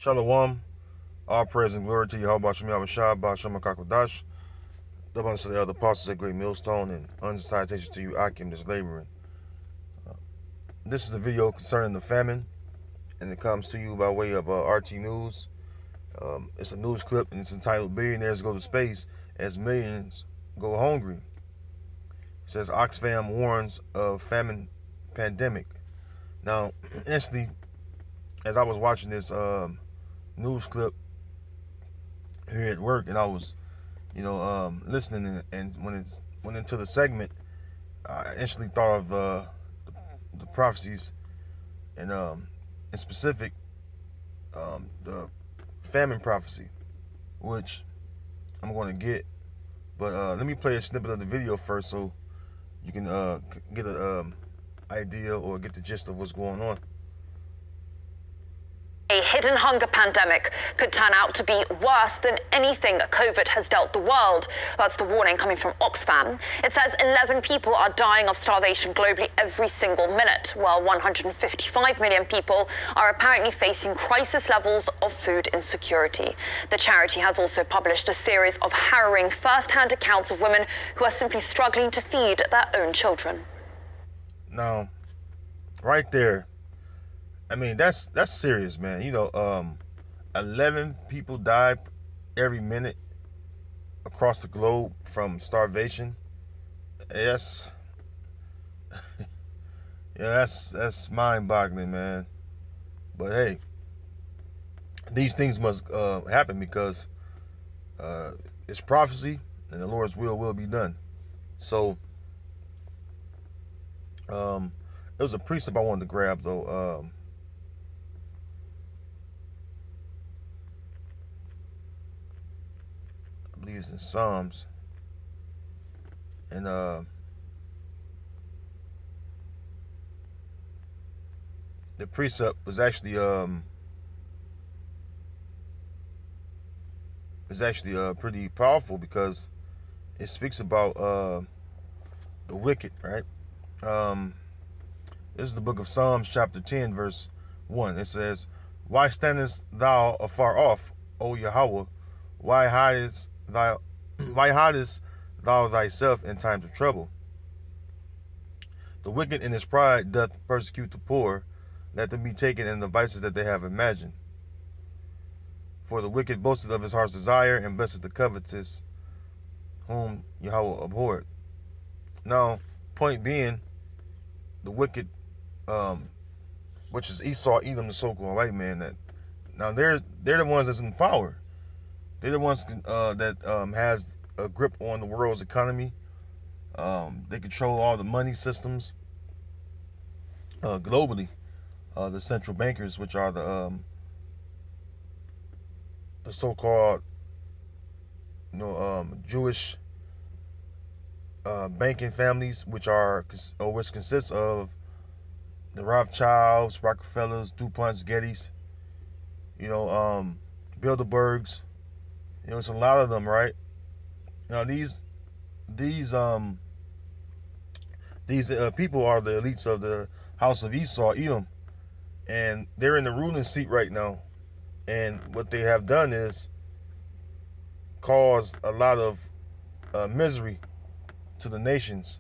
Shalom, all praise and glory to Yahweh Shem Yahushua, Ba'ashem HaKakodash, the abundance of the other apostles at Great Millstone, and unsalutations to you, Akim, that's laboring. This is a video concerning the famine, and it comes to you by way of RT News. It's a news clip, and it's entitled "Billionaires Go to Space as Millions Go Hungry." It says Oxfam warns of famine pandemic. Now, instantly, as I was watching this news clip here at work, and I was, listening, and when it went into the segment, I instantly thought of the prophecies, and in specific, the famine prophecy, which I'm going to get. But let me play a snippet of the video first, so you can get an idea or get the gist of what's going on. A hidden hunger pandemic could turn out to be worse than anything COVID has dealt the world. That's the warning coming from Oxfam. It says 11 people are dying of starvation globally every single minute, while 155 million people are apparently facing crisis levels of food insecurity. The charity has also published a series of harrowing first-hand accounts of women who are simply struggling to feed their own children. Now, right there, I mean, that's serious, man. 11 people die every minute across the globe from starvation. Yes. Yeah, that's mind-boggling, man. But hey, these things must happen because it's prophecy, and the Lord's will be done. So, there was a precept I wanted to grab, though. I believe it's in Psalms, and the precept was actually pretty powerful because it speaks about the wicked, right? This is the book of Psalms, chapter 10, verse 1. It says, "Why standest thou afar off, O Yahweh? Why hidest thou thyself in times of trouble? The wicked in his pride doth persecute the poor. Let them be taken in the vices that they have imagined. For the wicked boasteth of his heart's desire, and blesseth the covetous, whom Yahweh abhorred." Now, point being, the wicked, which is Esau, Edom, the so-called white man, that now they're the ones that's in power. They're the ones that has a grip on the world's economy. They control all the money systems globally. The central bankers, which are the so-called Jewish banking families, which consists of the Rothschilds, Rockefellers, DuPonts, Gettys, Bilderbergs. It's a lot of them, right? Now these people are the elites of the house of Esau, Edom, and they're in the ruling seat right now. And what they have done is caused a lot of misery to the nations.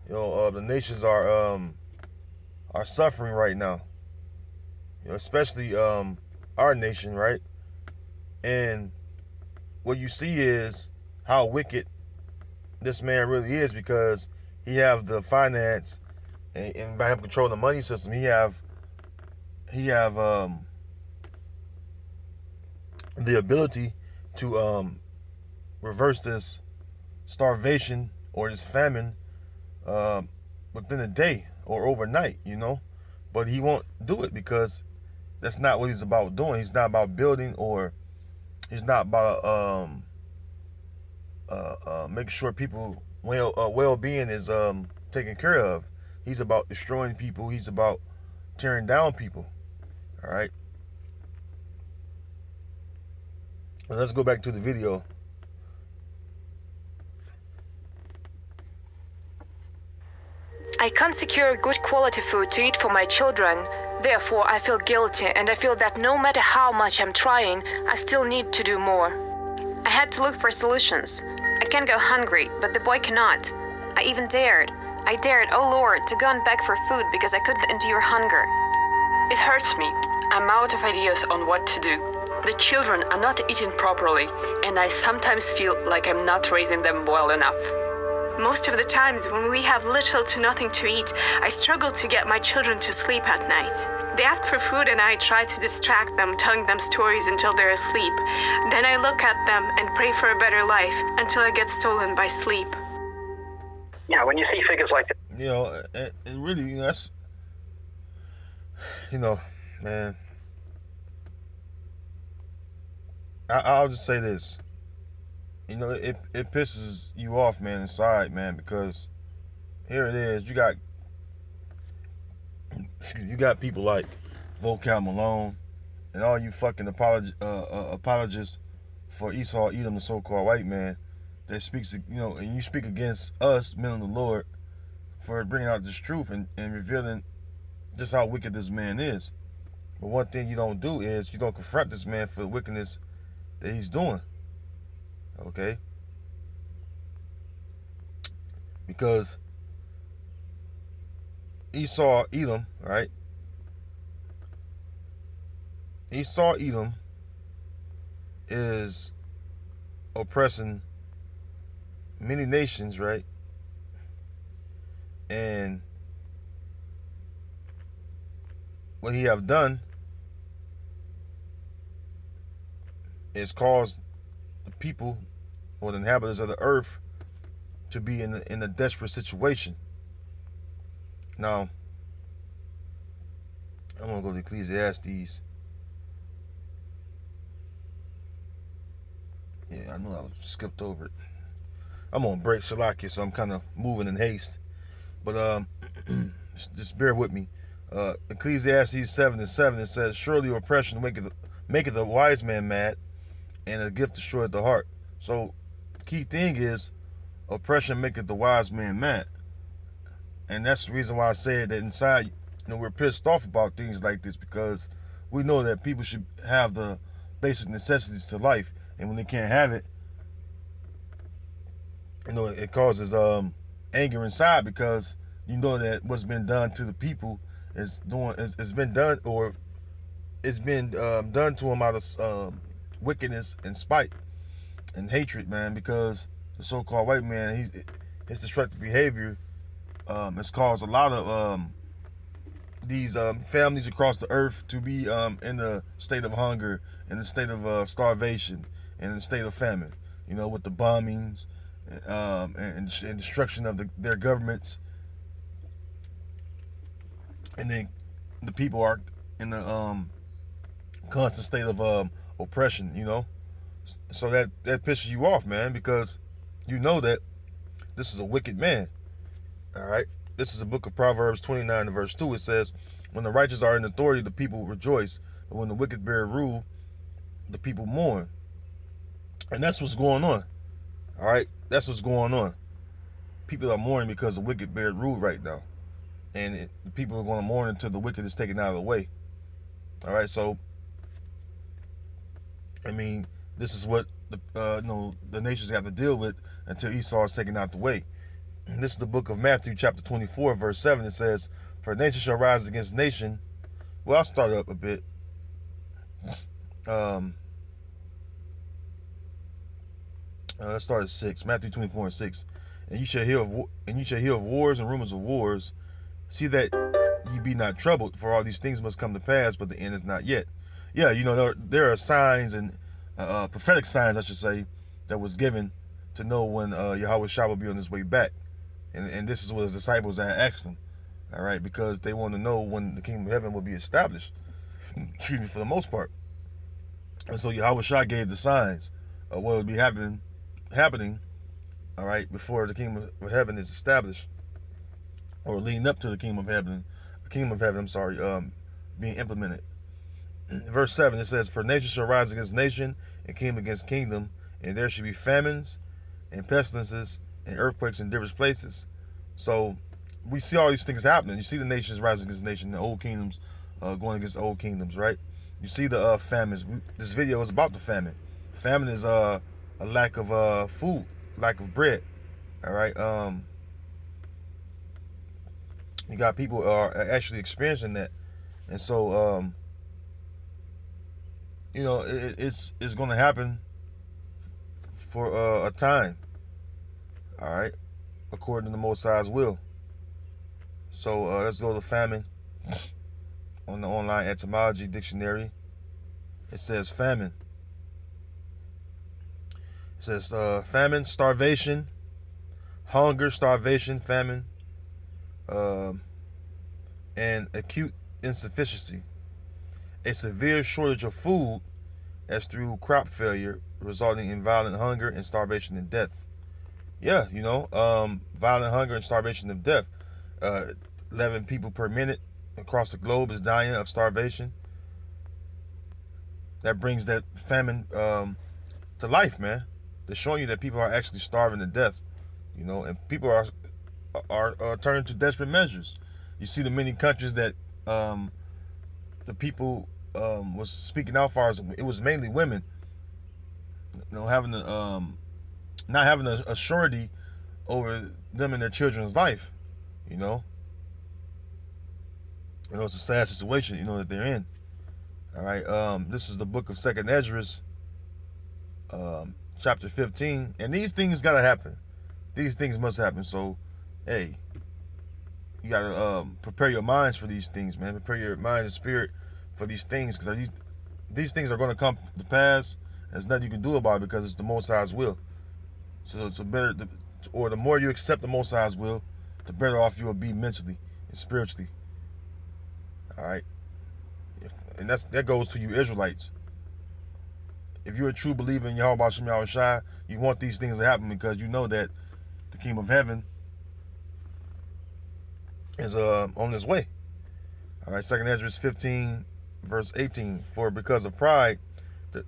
The nations are suffering right now. Especially our nation, right? And what you see is how wicked this man really is, because he have the finance, and by him controlling the money system, he have the ability to reverse this starvation or this famine within a day or overnight, but he won't do it because that's not what he's about doing. He's not about building, or he's not about making sure people well-being is taken care of. He's about destroying people. He's about tearing down people. All right. Well, let's go back to the video. A I can't secure good quality food to eat for my children. Therefore, I feel guilty and I feel that no matter how much I'm trying, I still need to do more. I had to look for solutions. I can go hungry, but the boy cannot. I even dared. I dared, oh Lord, to go and beg for food because I couldn't endure hunger. It hurts me. I'm out of ideas on what to do. The children are not eating properly, and I sometimes feel like I'm not raising them well enough. Most of the times when we have little to nothing to eat, I struggle to get my children to sleep at night. They ask for food and I try to distract them, telling them stories until they're asleep. Then I look at them and pray for a better life until I get stolen by sleep. Yeah, when you see figures like that. It really, that's, man. I'll just say this. It pisses you off, man, inside, man, because here it is. You got people like Vocal Malone and all you fucking apologists for Esau, Edom, the so-called white man that speaks, and you speak against us, men of the Lord, for bringing out this truth and revealing just how wicked this man is. But one thing you don't do is you don't confront this man for the wickedness that he's doing. Okay? Because Esau, Edom, right? Esau, Edom is oppressing many nations, right? And what he have done is caused the people or the inhabitants of the earth to be in a desperate situation. Now, I'm going to go to Ecclesiastes. Yeah, I know I skipped over it. I'm on break, Shalakia, so I'm kind of moving in haste. But just bear with me. Ecclesiastes 7:7, it says, surely oppression maketh a wise man mad, and a gift destroyeth the heart. So the key thing is oppression maketh the wise man mad. And that's the reason why I said that inside, we're pissed off about things like this, because we know that people should have the basic necessities to life, and when they can't have it, it causes anger inside, because you know that what's been done to the people it's been done to them out of wickedness and spite and hatred, man, because the so-called white man, his destructive behavior has caused a lot of these families across the earth to be in a state of hunger, in a state of starvation, and in a state of famine, with the bombings and destruction of their governments. And then the people are in a constant state of oppression, So that pisses you off, man, because you know that this is a wicked man. All right? This is the book of Proverbs 29 and verse 2. It says, when the righteous are in authority, the people rejoice. But when the wicked bear rule, the people mourn. And that's what's going on. All right? That's what's going on. People are mourning because the wicked bear rule right now. And the people are going to mourn until the wicked is taken out of the way. All right? So, this is what the nations have to deal with until Esau is taken out the way. And this is the book of Matthew, chapter 24, verse 7. It says, for nation shall rise against nation. Well, I'll start up a bit. Let's start at 6. Matthew 24 and 6. And you shall hear of wars and rumors of wars. See that ye be not troubled, for all these things must come to pass, but the end is not yet. Yeah, there are signs and prophetic signs, I should say, that was given to know when Yahweh Shah will be on his way back. And this is what his disciples had asked him, all right, because they want to know when the kingdom of heaven will be established, excuse me, for the most part. And so Yahweh Shah gave the signs of what would be happening, all right, before the kingdom of heaven is established, or leading up to the kingdom of heaven, being implemented. Verse 7, it says, for nation shall rise against nation, and kingdom against kingdom, and there shall be famines and pestilences and earthquakes in different places. So we see all these things happening. You see the nations rising against nation, the old kingdoms going against old kingdoms, right? You see the famines. This video is about the famine. Famine is a lack of food, lack of bread. All right. You got people are actually experiencing that, and so it's going to happen for a time. All right, according to the Most High's will. So let's go to famine on the online etymology dictionary. It says famine. It says famine, starvation, hunger, starvation, famine, and acute insufficiency. A severe shortage of food as through crop failure, resulting in violent hunger and starvation and death. Yeah, violent hunger and starvation and death. 11 people per minute across the globe is dying of starvation. That brings that famine to life, man. They're showing you that people are actually starving to death, and people are turning to desperate measures. You see the many countries that the people was speaking out for, as it was mainly women, having not having a surety over them and their children's life, it's a sad situation, that they're in. All right, this is the book of 2nd Esdras, chapter 15, and these things gotta happen. These things must happen. So, hey, you gotta prepare your minds for these things, man. Prepare your mind and spirit for these things, because these things are going to come to pass. There's nothing you can do about it because it's the Most High's will. So it's the more you accept the Most High's will, the better off you will be mentally and spiritually. All right, and that goes to you Israelites. If you're a true believer in Yahweh Shem Yahweh Shai, you want these things to happen because you know that the kingdom of heaven is on its way. All right, 2nd Esdras 15, verse 18. For because of pride,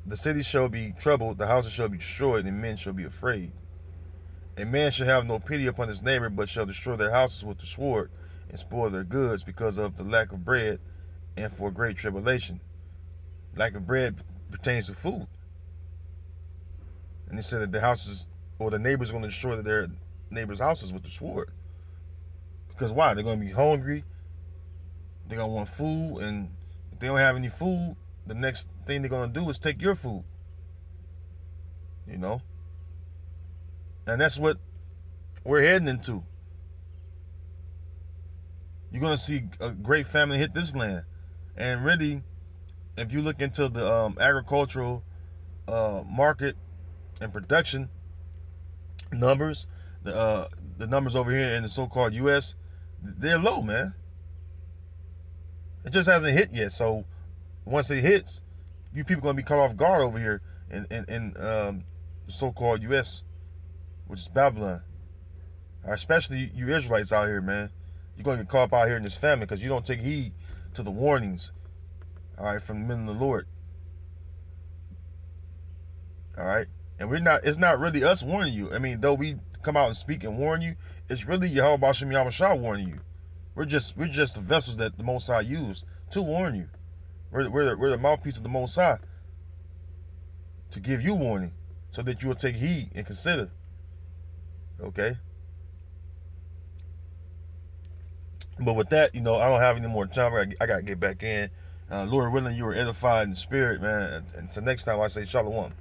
the city shall be troubled, the houses shall be destroyed, and men shall be afraid. A man shall have no pity upon his neighbor, but shall destroy their houses with the sword, and spoil their goods because of the lack of bread, and for great tribulation. Lack of bread pertains to food. And he said that the houses, or the neighbors, are going to destroy their neighbors' houses with the sword. Because why? They're going to be hungry. They're going to want food. And if they don't have any food, the next thing they're going to do is take your food. And that's what we're heading into. You're going to see a great famine hit this land. And really, if you look into the agricultural market and production numbers, the numbers over here in the so-called U.S., they're low, man. It just hasn't hit yet. So once it hits, you people gonna be caught off guard over here in the so-called U.S., which is Babylon. Especially you Israelites out here, man. You're gonna get caught up out here in this famine because you don't take heed to the warnings, all right, from the men of the Lord. All right. And it's not really us warning you. I mean, though we come out and speak and warn you, it's really Yahweh Shem Yahweh Shah warning you. We're just the vessels that the Most High used to warn you. We're the mouthpiece of the Most High to give you warning so that you will take heed and consider. Okay? But with that, I don't have any more time. I got to get back in. Lord willing, you were edified in the spirit, man. And until next time, I say shalom.